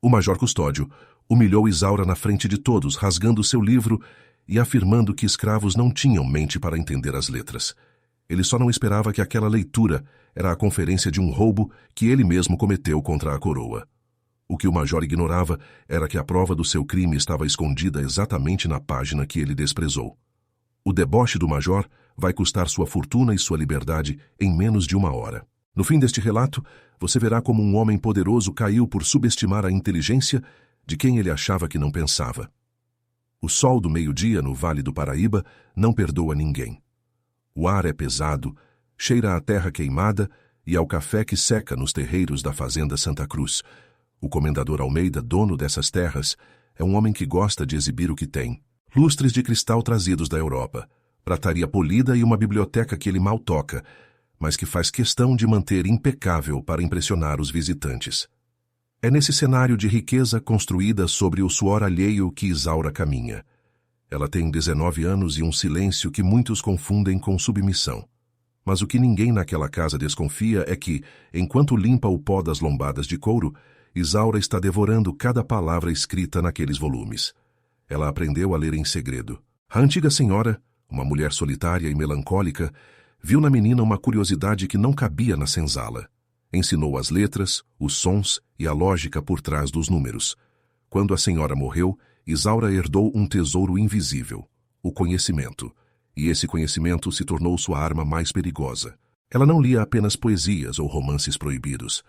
O Major Custódio humilhou Isaura na frente de todos, rasgando seu livro e afirmando que escravos não tinham mente para entender as letras. Ele só não esperava que aquela leitura era a conferência de um roubo que ele mesmo cometeu contra a coroa. O que o Major ignorava era que a prova do seu crime estava escondida exatamente na página que ele desprezou. O deboche do Major vai custar sua fortuna e sua liberdade em menos de 1 hora. No fim deste relato, você verá como um homem poderoso caiu por subestimar a inteligência de quem ele achava que não pensava. O sol do meio-dia no Vale do Paraíba não perdoa ninguém. O ar é pesado, cheira à terra queimada e ao café que seca nos terreiros da fazenda Santa Cruz. O comendador Almeida, dono dessas terras, é um homem que gosta de exibir o que tem. Lustres de cristal trazidos da Europa, prataria polida e uma biblioteca que ele mal toca, mas que faz questão de manter impecável para impressionar os visitantes. É nesse cenário de riqueza construída sobre o suor alheio que Isaura caminha. Ela tem 19 anos e um silêncio que muitos confundem com submissão. Mas o que ninguém naquela casa desconfia é que, enquanto limpa o pó das lombadas de couro, Isaura está devorando cada palavra escrita naqueles volumes. Ela aprendeu a ler em segredo. A antiga senhora, uma mulher solitária e melancólica, viu na menina uma curiosidade que não cabia na senzala. Ensinou as letras, os sons e a lógica por trás dos números. Quando a senhora morreu, Isaura herdou um tesouro invisível, o conhecimento, e esse conhecimento se tornou sua arma mais perigosa. Ela não lia apenas poesias ou romances proibidos.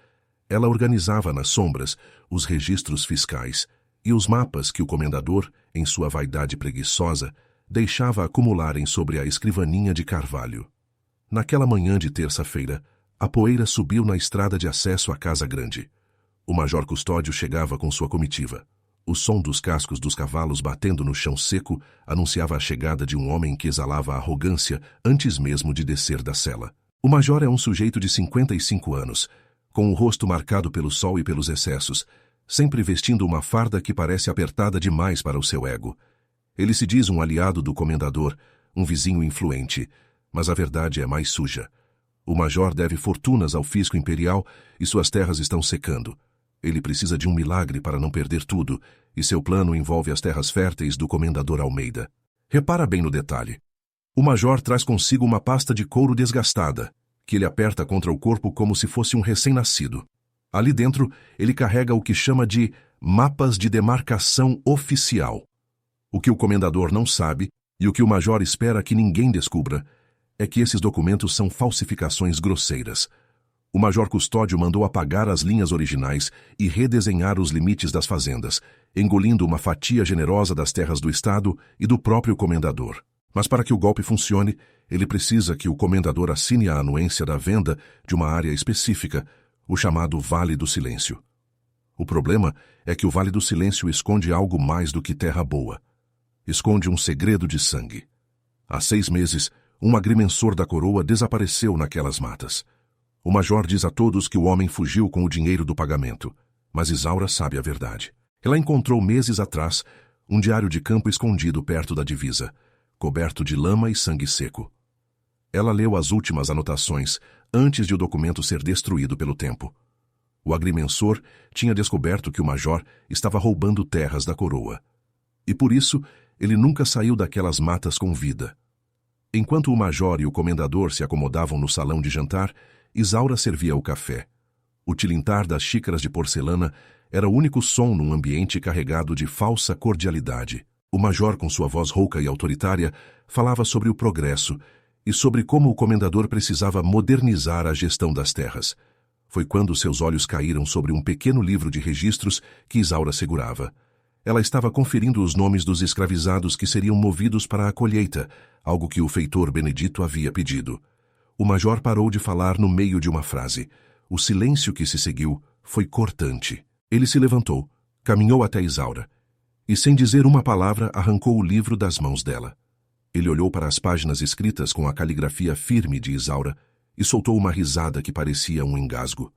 Ela organizava nas sombras os registros fiscais e os mapas que o comendador, em sua vaidade preguiçosa, deixava acumularem sobre a escrivaninha de carvalho. Naquela manhã de terça-feira, a poeira subiu na estrada de acesso à Casa Grande. O Major Custódio chegava com sua comitiva. O som dos cascos dos cavalos batendo no chão seco anunciava a chegada de um homem que exalava arrogância antes mesmo de descer da cela. O Major é um sujeito de 55 anos, com o rosto marcado pelo sol e pelos excessos, sempre vestindo uma farda que parece apertada demais para o seu ego. Ele se diz um aliado do comendador, um vizinho influente, mas a verdade é mais suja. O Major deve fortunas ao fisco imperial e suas terras estão secando. Ele precisa de um milagre para não perder tudo, e seu plano envolve as terras férteis do comendador Almeida. Repara bem no detalhe. O Major traz consigo uma pasta de couro desgastada, que ele aperta contra o corpo como se fosse um recém-nascido. Ali dentro, ele carrega o que chama de mapas de demarcação oficial. O que o comendador não sabe, e o que o Major espera que ninguém descubra, é que esses documentos são falsificações grosseiras. O Major Custódio mandou apagar as linhas originais e redesenhar os limites das fazendas, engolindo uma fatia generosa das terras do Estado e do próprio comendador. Mas para que o golpe funcione, ele precisa que o comendador assine a anuência da venda de uma área específica, o chamado Vale do Silêncio. O problema é que o Vale do Silêncio esconde algo mais do que terra boa. Esconde um segredo de sangue. Há 6 meses, um agrimensor da coroa desapareceu naquelas matas. O Major diz a todos que o homem fugiu com o dinheiro do pagamento, mas Isaura sabe a verdade. Ela encontrou meses atrás um diário de campo escondido perto da divisa, coberto de lama e sangue seco. Ela leu as últimas anotações antes de o documento ser destruído pelo tempo. O agrimensor tinha descoberto que o Major estava roubando terras da coroa. E por isso, ele nunca saiu daquelas matas com vida. Enquanto o Major e o comendador se acomodavam no salão de jantar, Isaura servia o café. O tilintar das xícaras de porcelana era o único som num ambiente carregado de falsa cordialidade. O Major, com sua voz rouca e autoritária, falava sobre o progresso e sobre como o comendador precisava modernizar a gestão das terras. Foi quando seus olhos caíram sobre um pequeno livro de registros que Isaura segurava. Ela estava conferindo os nomes dos escravizados que seriam movidos para a colheita, algo que o feitor Benedito havia pedido. O Major parou de falar no meio de uma frase. O silêncio que se seguiu foi cortante. Ele se levantou, caminhou até Isaura e, sem dizer uma palavra, arrancou o livro das mãos dela. Ele olhou para as páginas escritas com a caligrafia firme de Isaura e soltou uma risada que parecia um engasgo.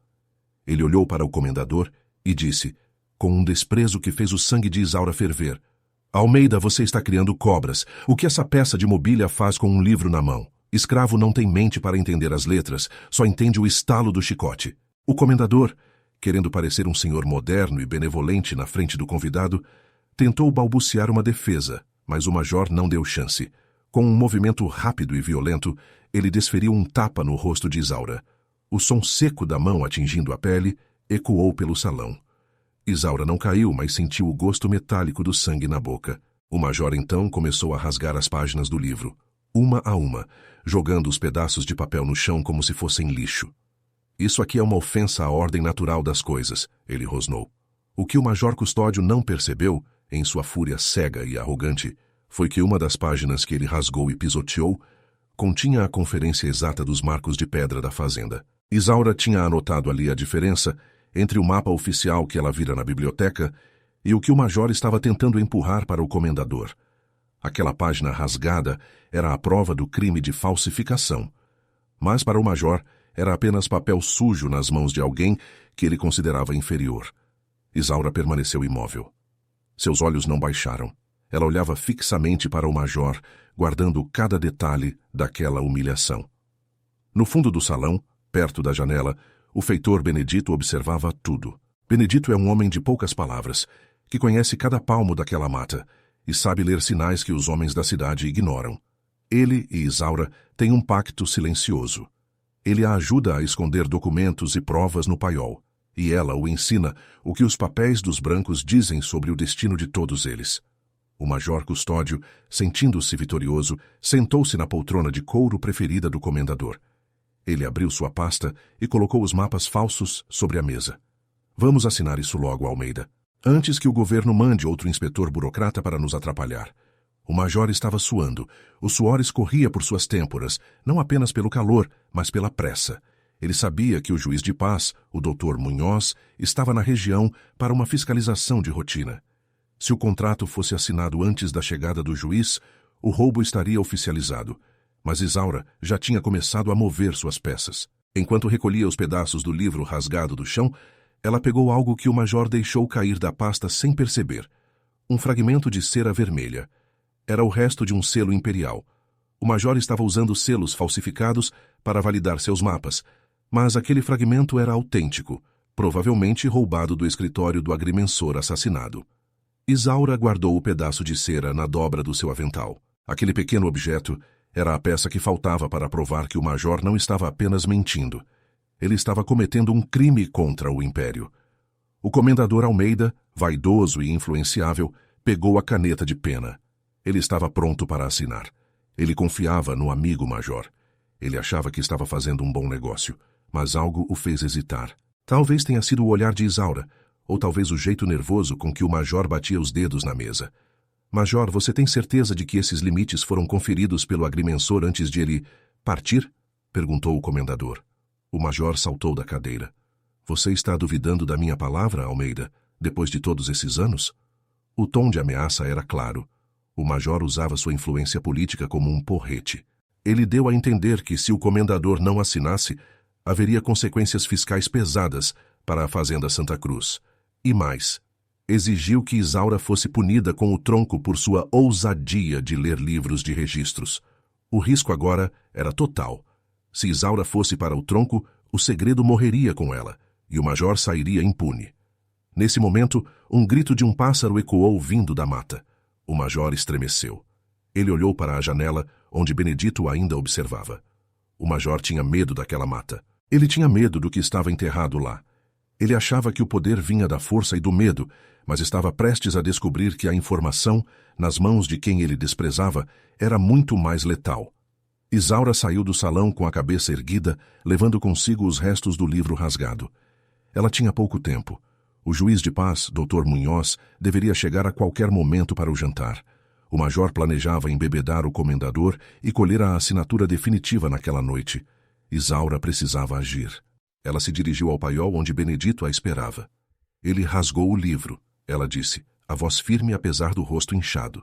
Ele olhou para o comendador e disse, com um desprezo que fez o sangue de Isaura ferver: Almeida, você está criando cobras. O que essa peça de mobília faz com um livro na mão? Escravo não tem mente para entender as letras, só entende o estalo do chicote. O comendador, querendo parecer um senhor moderno e benevolente na frente do convidado, tentou balbuciar uma defesa, mas o major não deu chance. Com um movimento rápido e violento, ele desferiu um tapa no rosto de Isaura. O som seco da mão atingindo a pele ecoou pelo salão. Isaura não caiu, mas sentiu o gosto metálico do sangue na boca. O major então começou a rasgar as páginas do livro, uma a uma, jogando os pedaços de papel no chão como se fossem lixo. Isso aqui é uma ofensa à ordem natural das coisas, ele rosnou. O que o major Custódio não percebeu, em sua fúria cega e arrogante, foi que uma das páginas que ele rasgou e pisoteou continha a conferência exata dos marcos de pedra da fazenda. Isaura tinha anotado ali a diferença entre o mapa oficial que ela vira na biblioteca e o que o major estava tentando empurrar para o comendador. Aquela página rasgada era a prova do crime de falsificação. Mas para o major era apenas papel sujo nas mãos de alguém que ele considerava inferior. Isaura permaneceu imóvel. Seus olhos não baixaram. Ela olhava fixamente para o major, guardando cada detalhe daquela humilhação. No fundo do salão, perto da janela, o feitor Benedito observava tudo. Benedito é um homem de poucas palavras, que conhece cada palmo daquela mata e sabe ler sinais que os homens da cidade ignoram. Ele e Isaura têm um pacto silencioso. Ele a ajuda a esconder documentos e provas no paiol, e ela o ensina o que os papéis dos brancos dizem sobre o destino de todos eles. O major Custódio, sentindo-se vitorioso, sentou-se na poltrona de couro preferida do comendador. Ele abriu sua pasta e colocou os mapas falsos sobre a mesa. Vamos assinar isso logo, Almeida, antes que o governo mande outro inspetor burocrata para nos atrapalhar. O major estava suando. O suor escorria por suas têmporas, não apenas pelo calor, mas pela pressa. Ele sabia que o juiz de paz, o Dr. Munhoz, estava na região para uma fiscalização de rotina. Se o contrato fosse assinado antes da chegada do juiz, o roubo estaria oficializado. Mas Isaura já tinha começado a mover suas peças. Enquanto recolhia os pedaços do livro rasgado do chão, ela pegou algo que o major deixou cair da pasta sem perceber. Um fragmento de cera vermelha. Era o resto de um selo imperial. O major estava usando selos falsificados para validar seus mapas, mas aquele fragmento era autêntico, provavelmente roubado do escritório do agrimensor assassinado. Isaura guardou o pedaço de cera na dobra do seu avental. Aquele pequeno objeto era a peça que faltava para provar que o major não estava apenas mentindo. Ele estava cometendo um crime contra o Império. O comendador Almeida, vaidoso e influenciável, pegou a caneta de pena. Ele estava pronto para assinar. Ele confiava no amigo major. Ele achava que estava fazendo um bom negócio, mas algo o fez hesitar. Talvez tenha sido o olhar de Isaura, ou talvez o jeito nervoso com que o major batia os dedos na mesa. Major, você tem certeza de que esses limites foram conferidos pelo agrimensor antes de ele partir? Perguntou o comendador. O major saltou da cadeira. Você está duvidando da minha palavra, Almeida, depois de todos esses anos? O tom de ameaça era claro. O major usava sua influência política como um porrete. Ele deu a entender que, se o comendador não assinasse, haveria consequências fiscais pesadas para a Fazenda Santa Cruz. E mais, exigiu que Isaura fosse punida com o tronco por sua ousadia de ler livros de registros. O risco agora era total. Se Isaura fosse para o tronco, o segredo morreria com ela, e o major sairia impune. Nesse momento, um grito de um pássaro ecoou vindo da mata. O major estremeceu. Ele olhou para a janela, onde Benedito ainda observava. O major tinha medo daquela mata. Ele tinha medo do que estava enterrado lá. Ele achava que o poder vinha da força e do medo, mas estava prestes a descobrir que a informação, nas mãos de quem ele desprezava, era muito mais letal. Isaura saiu do salão com a cabeça erguida, levando consigo os restos do livro rasgado. Ela tinha pouco tempo. O juiz de paz, Dr. Munhoz, deveria chegar a qualquer momento para o jantar. O major planejava embebedar o comendador e colher a assinatura definitiva naquela noite. Isaura precisava agir. Ela se dirigiu ao paiol onde Benedito a esperava. Ele rasgou o livro, ela disse, a voz firme apesar do rosto inchado.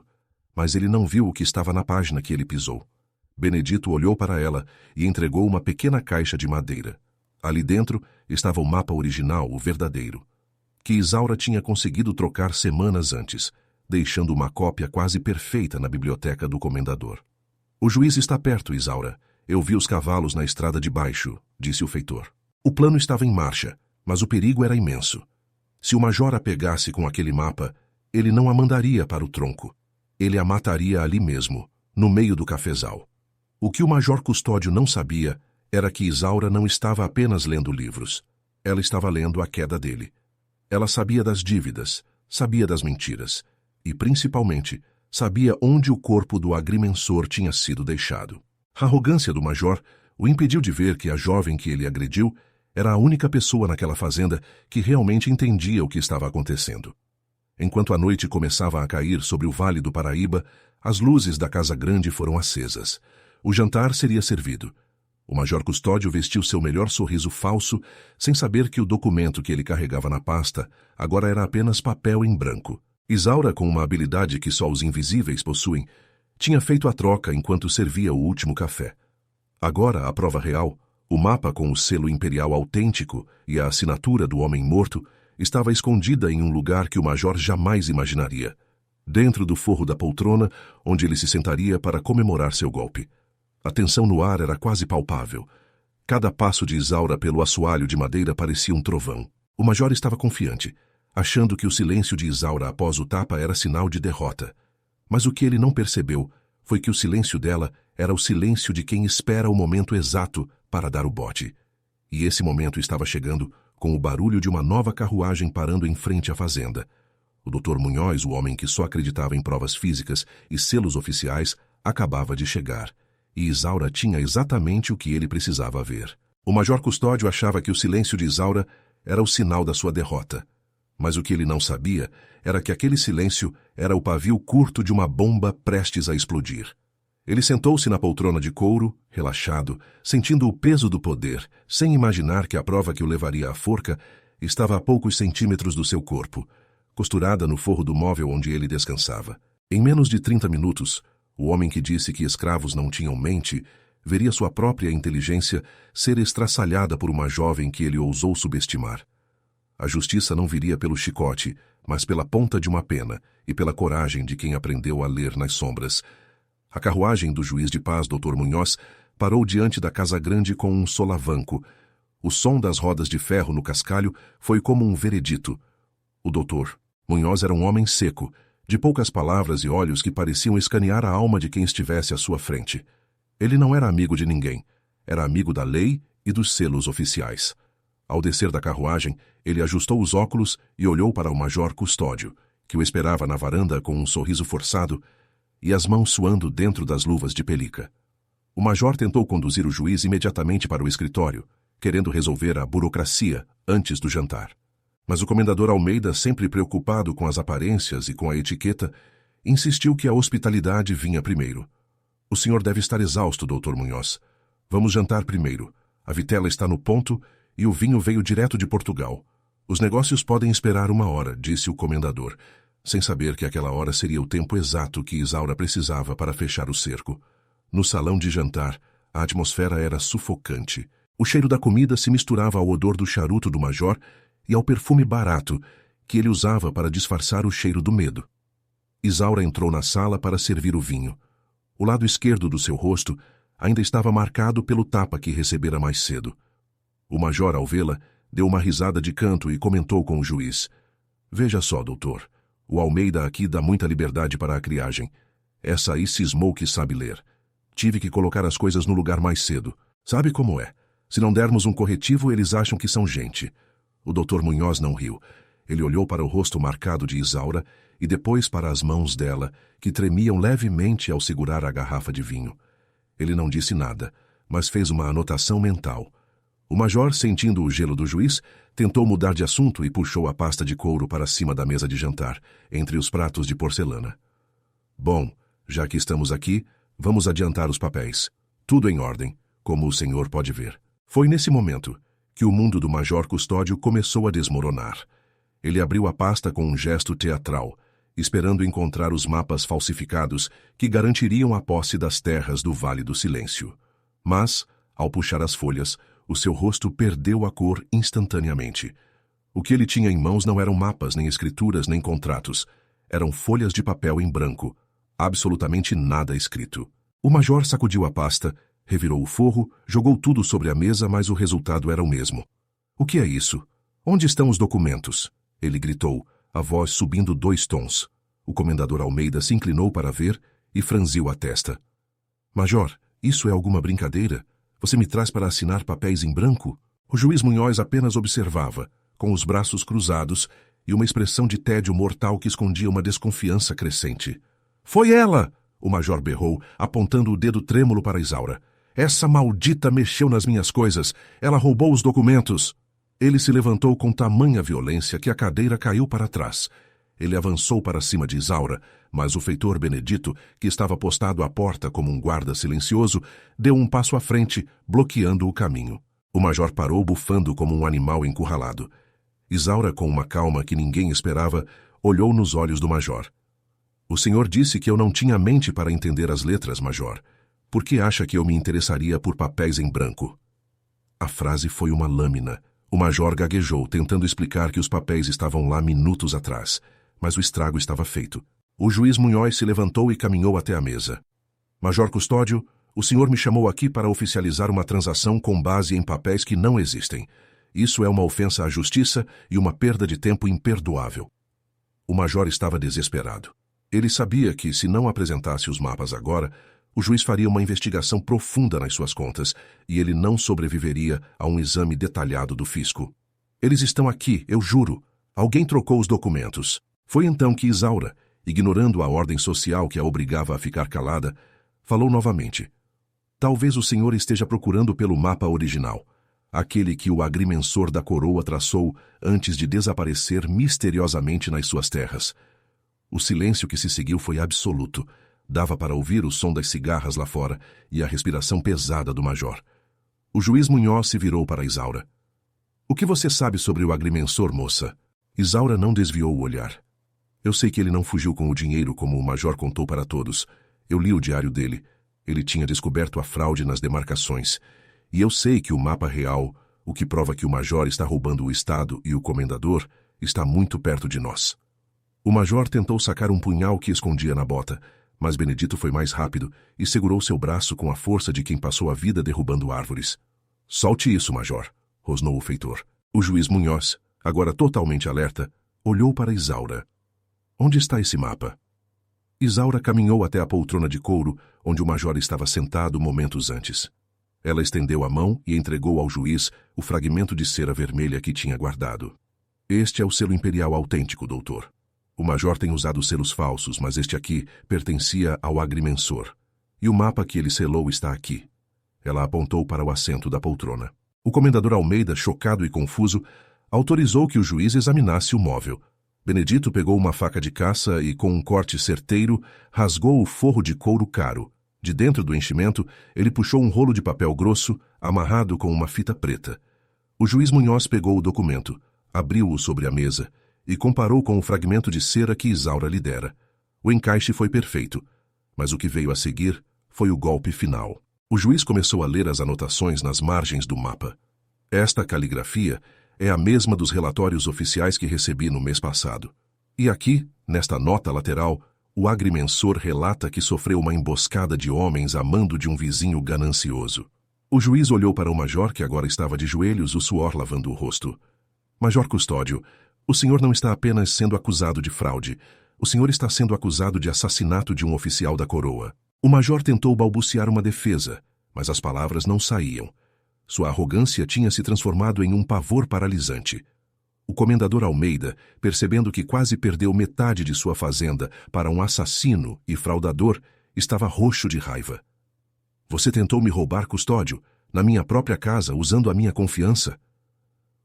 Mas ele não viu o que estava na página que ele pisou. Benedito olhou para ela e entregou uma pequena caixa de madeira. Ali dentro estava o mapa original, o verdadeiro, que Isaura tinha conseguido trocar semanas antes, deixando uma cópia quase perfeita na biblioteca do comendador. O juiz está perto, Isaura. Eu vi os cavalos na estrada de baixo, disse o feitor. O plano estava em marcha. Mas o perigo era imenso. Se o major a pegasse com aquele mapa, ele não a mandaria para o tronco. Ele a mataria ali mesmo, no meio do cafezal. O que o major Custódio não sabia era que Isaura não estava apenas lendo livros. Ela estava lendo a queda dele. Ela sabia das dívidas, sabia das mentiras e, principalmente, sabia onde o corpo do agrimensor tinha sido deixado. A arrogância do major o impediu de ver que a jovem que ele agrediu era a única pessoa naquela fazenda que realmente entendia o que estava acontecendo. Enquanto a noite começava a cair sobre o Vale do Paraíba, as luzes da casa grande foram acesas. O jantar seria servido. O major Custódio vestiu seu melhor sorriso falso, sem saber que o documento que ele carregava na pasta agora era apenas papel em branco. Isaura, com uma habilidade que só os invisíveis possuem, tinha feito a troca enquanto servia o último café. Agora, a prova real, o mapa com o selo imperial autêntico e a assinatura do homem morto, estava escondida em um lugar que o major jamais imaginaria, dentro do forro da poltrona onde ele se sentaria para comemorar seu golpe. A tensão no ar era quase palpável. Cada passo de Isaura pelo assoalho de madeira parecia um trovão. O major estava confiante, achando que o silêncio de Isaura após o tapa era sinal de derrota. Mas o que ele não percebeu foi que o silêncio dela era o silêncio de quem espera o momento exato para dar o bote. E esse momento estava chegando com o barulho de uma nova carruagem parando em frente à fazenda. O Dr. Munhoz, o homem que só acreditava em provas físicas e selos oficiais, acabava de chegar. E Isaura tinha exatamente o que ele precisava ver. O major Custódio achava que o silêncio de Isaura era o sinal da sua derrota. Mas o que ele não sabia era que aquele silêncio era o pavio curto de uma bomba prestes a explodir. Ele sentou-se na poltrona de couro, relaxado, sentindo o peso do poder, sem imaginar que a prova que o levaria à forca estava a poucos centímetros do seu corpo, costurada no forro do móvel onde ele descansava. Em menos de 30 minutos, o homem que disse que escravos não tinham mente veria sua própria inteligência ser estraçalhada por uma jovem que ele ousou subestimar. A justiça não viria pelo chicote, mas pela ponta de uma pena e pela coragem de quem aprendeu a ler nas sombras. A carruagem do juiz de paz, Dr. Munhoz, parou diante da casa grande com um solavanco. O som das rodas de ferro no cascalho foi como um veredito. O doutor Munhoz era um homem seco, de poucas palavras e olhos que pareciam escanear a alma de quem estivesse à sua frente. Ele não era amigo de ninguém. Era amigo da lei e dos selos oficiais. Ao descer da carruagem, ele ajustou os óculos e olhou para o major Custódio, que o esperava na varanda com um sorriso forçado e as mãos suando dentro das luvas de pelica. O major tentou conduzir o juiz imediatamente para o escritório, querendo resolver a burocracia antes do jantar. Mas o comendador Almeida, sempre preocupado com as aparências e com a etiqueta, insistiu que a hospitalidade vinha primeiro. O senhor deve estar exausto, Dr. Munhoz. Vamos jantar primeiro. A vitela está no ponto e o vinho veio direto de Portugal. Os negócios podem esperar 1 hora, disse o comendador, sem saber que aquela hora seria o tempo exato que Isaura precisava para fechar o cerco. No salão de jantar, a atmosfera era sufocante. O cheiro da comida se misturava ao odor do charuto do major e ao perfume barato que ele usava para disfarçar o cheiro do medo. Isaura entrou na sala para servir o vinho. O lado esquerdo do seu rosto ainda estava marcado pelo tapa que recebera mais cedo. O major, ao vê-la, deu uma risada de canto e comentou com o juiz: "Veja só, doutor, o Almeida aqui dá muita liberdade para a criagem. Essa aí cismou que sabe ler. Tive que colocar as coisas no lugar mais cedo. Sabe como é? Se não dermos um corretivo, eles acham que são gente." O Dr. Munhoz não riu. Ele olhou para o rosto marcado de Isaura e depois para as mãos dela, que tremiam levemente ao segurar a garrafa de vinho. Ele não disse nada, mas fez uma anotação mental. O major, sentindo o gelo do juiz, tentou mudar de assunto e puxou a pasta de couro para cima da mesa de jantar, entre os pratos de porcelana. "Bom, já que estamos aqui, vamos adiantar os papéis. Tudo em ordem, como o senhor pode ver." Foi nesse momento que o mundo do major Custódio começou a desmoronar. Ele abriu a pasta com um gesto teatral, esperando encontrar os mapas falsificados que garantiriam a posse das terras do Vale do Silêncio. Mas, ao puxar as folhas, o seu rosto perdeu a cor instantaneamente. O que ele tinha em mãos não eram mapas, nem escrituras, nem contratos. Eram folhas de papel em branco. Absolutamente nada escrito. O major sacudiu a pasta, revirou o forro, jogou tudo sobre a mesa, mas o resultado era o mesmo. "O que é isso?" Onde estão os documentos? Ele gritou, a voz subindo 2 tons. O comendador Almeida se inclinou para ver e franziu a testa. Major, isso é alguma brincadeira? Você me traz para assinar papéis em branco? O juiz Munhoz apenas observava, com os braços cruzados e uma expressão de tédio mortal que escondia uma desconfiança crescente. Foi ela! O major berrou, apontando o dedo trêmulo para Isaura. Essa maldita mexeu nas minhas coisas. Ela roubou os documentos. Ele se levantou com tamanha violência que a cadeira caiu para trás. Ele avançou para cima de Isaura, mas o feitor Benedito, que estava postado à porta como um guarda silencioso, deu um passo à frente, bloqueando o caminho. O major parou bufando como um animal encurralado. Isaura, com uma calma que ninguém esperava, olhou nos olhos do major. O senhor disse que eu não tinha mente para entender as letras, major. Por que acha que eu me interessaria por papéis em branco? A frase foi uma lâmina. O major gaguejou, tentando explicar que os papéis estavam lá minutos atrás. Mas o estrago estava feito. O juiz Munhoz se levantou e caminhou até a mesa. Major Custódio, o senhor me chamou aqui para oficializar uma transação com base em papéis que não existem. Isso é uma ofensa à justiça e uma perda de tempo imperdoável. O major estava desesperado. Ele sabia que, se não apresentasse os mapas agora, o juiz faria uma investigação profunda nas suas contas e ele não sobreviveria a um exame detalhado do fisco. Eles estão aqui, eu juro. Alguém trocou os documentos. Foi então que Isaura, ignorando a ordem social que a obrigava a ficar calada, falou novamente. Talvez o senhor esteja procurando pelo mapa original, aquele que o agrimensor da coroa traçou antes de desaparecer misteriosamente nas suas terras. O silêncio que se seguiu foi absoluto. Dava para ouvir o som das cigarras lá fora e a respiração pesada do major. O juiz Munhoz se virou para Isaura. O que você sabe sobre o agrimensor, moça? Isaura não desviou o olhar. Eu sei que ele não fugiu com o dinheiro como o major contou para todos. Eu li o diário dele. Ele tinha descoberto a fraude nas demarcações. E eu sei que o mapa real, o que prova que o major está roubando o Estado e o comendador, está muito perto de nós. O major tentou sacar um punhal que escondia na bota, mas Benedito foi mais rápido e segurou seu braço com a força de quem passou a vida derrubando árvores. Solte isso, major, rosnou o feitor. O juiz Munhoz, agora totalmente alerta, olhou para Isaura. Onde está esse mapa? Isaura caminhou até a poltrona de couro, onde o major estava sentado momentos antes. Ela estendeu a mão e entregou ao juiz o fragmento de cera vermelha que tinha guardado. Este é o selo imperial autêntico, doutor. O major tem usado selos falsos, mas este aqui pertencia ao agrimensor. E o mapa que ele selou está aqui. Ela apontou para o assento da poltrona. O comendador Almeida, chocado e confuso, autorizou que o juiz examinasse o móvel. Benedito pegou uma faca de caça e, com um corte certeiro, rasgou o forro de couro caro. De dentro do enchimento, ele puxou um rolo de papel grosso, amarrado com uma fita preta. O juiz Munhoz pegou o documento, abriu-o sobre a mesa e comparou com o fragmento de cera que Isaura lhe dera. O encaixe foi perfeito, mas o que veio a seguir foi o golpe final. O juiz começou a ler as anotações nas margens do mapa. Esta caligrafia é a mesma dos relatórios oficiais que recebi no mês passado. E aqui, nesta nota lateral, o agrimensor relata que sofreu uma emboscada de homens a mando de um vizinho ganancioso. O juiz olhou para o major, que agora estava de joelhos, o suor lavando o rosto. Major Custódio, o senhor não está apenas sendo acusado de fraude. O senhor está sendo acusado de assassinato de um oficial da coroa. O major tentou balbuciar uma defesa, mas as palavras não saíam. Sua arrogância tinha se transformado em um pavor paralisante. O comendador Almeida, percebendo que quase perdeu metade de sua fazenda para um assassino e fraudador, estava roxo de raiva. Você tentou me roubar, Custódio, na minha própria casa, usando a minha confiança.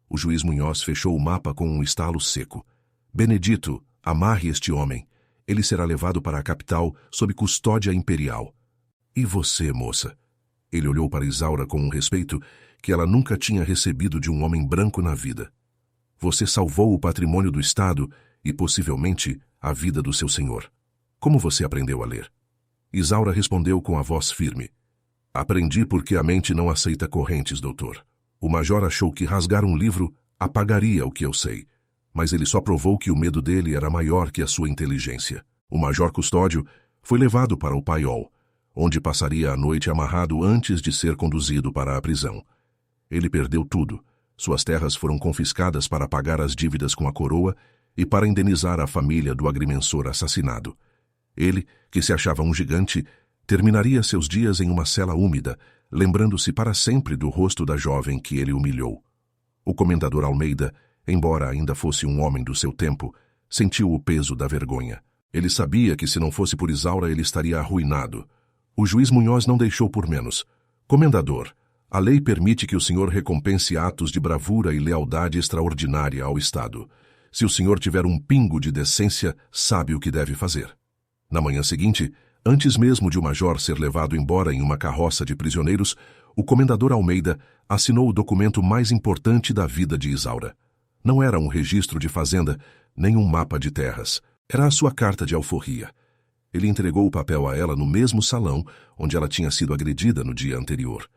O juiz Munhoz fechou o mapa com um estalo seco. Benedito, amarre este homem. Ele será levado para a capital sob custódia imperial. E você, moça? Ele olhou para Isaura com um respeito que ela nunca tinha recebido de um homem branco na vida. Você salvou o patrimônio do Estado e, possivelmente, a vida do seu senhor. Como você aprendeu a ler? Isaura respondeu com a voz firme. Aprendi porque a mente não aceita correntes, doutor. O major achou que rasgar um livro apagaria o que eu sei, mas ele só provou que o medo dele era maior que a sua inteligência. O major Custódio foi levado para o paiol, onde passaria a noite amarrado antes de ser conduzido para a prisão. Ele perdeu tudo, Suas terras foram confiscadas para pagar as dívidas com a coroa e para indenizar a família do agrimensor assassinado. Ele, que se achava um gigante, terminaria seus dias em uma cela úmida, lembrando-se para sempre do rosto da jovem que ele humilhou. O comendador Almeida, embora ainda fosse um homem do seu tempo, sentiu o peso da vergonha. Ele sabia que se não fosse por Isaura ele estaria arruinado. O juiz Munhoz não deixou por menos. Comendador, a lei permite que o senhor recompense atos de bravura e lealdade extraordinária ao Estado. Se o senhor tiver um pingo de decência, sabe o que deve fazer. Na manhã seguinte, antes mesmo de o major ser levado embora em uma carroça de prisioneiros, o comendador Almeida assinou o documento mais importante da vida de Isaura. Não era um registro de fazenda, nem um mapa de terras. Era a sua carta de alforria. Ele entregou o papel a ela no mesmo salão onde ela tinha sido agredida no dia anterior.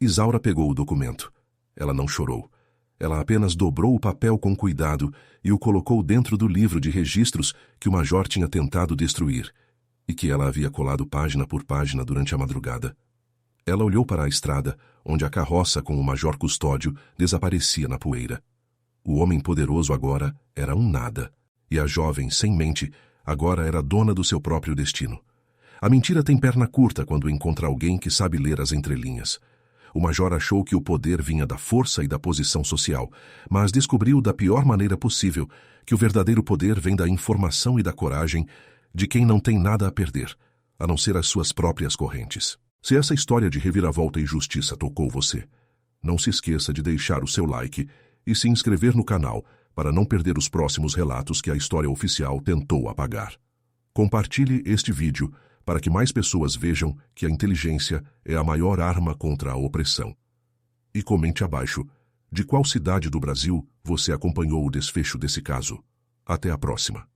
Isaura pegou o documento. Ela não chorou. Ela apenas dobrou o papel com cuidado e o colocou dentro do livro de registros que o major tinha tentado destruir e que ela havia colado página por página durante a madrugada. Ela olhou para a estrada, onde a carroça com o major Custódio desaparecia na poeira. O homem poderoso agora era um nada, e a jovem, sem mente, agora era dona do seu próprio destino. A mentira tem perna curta quando encontra alguém que sabe ler as entrelinhas. O major achou que o poder vinha da força e da posição social, mas descobriu da pior maneira possível que o verdadeiro poder vem da informação e da coragem de quem não tem nada a perder, a não ser as suas próprias correntes. Se essa história de reviravolta e justiça tocou você, não se esqueça de deixar o seu like e se inscrever no canal para não perder os próximos relatos que a história oficial tentou apagar. Compartilhe este vídeo para que mais pessoas vejam que a inteligência é a maior arma contra a opressão. E comente abaixo de qual cidade do Brasil você acompanhou o desfecho desse caso. Até a próxima.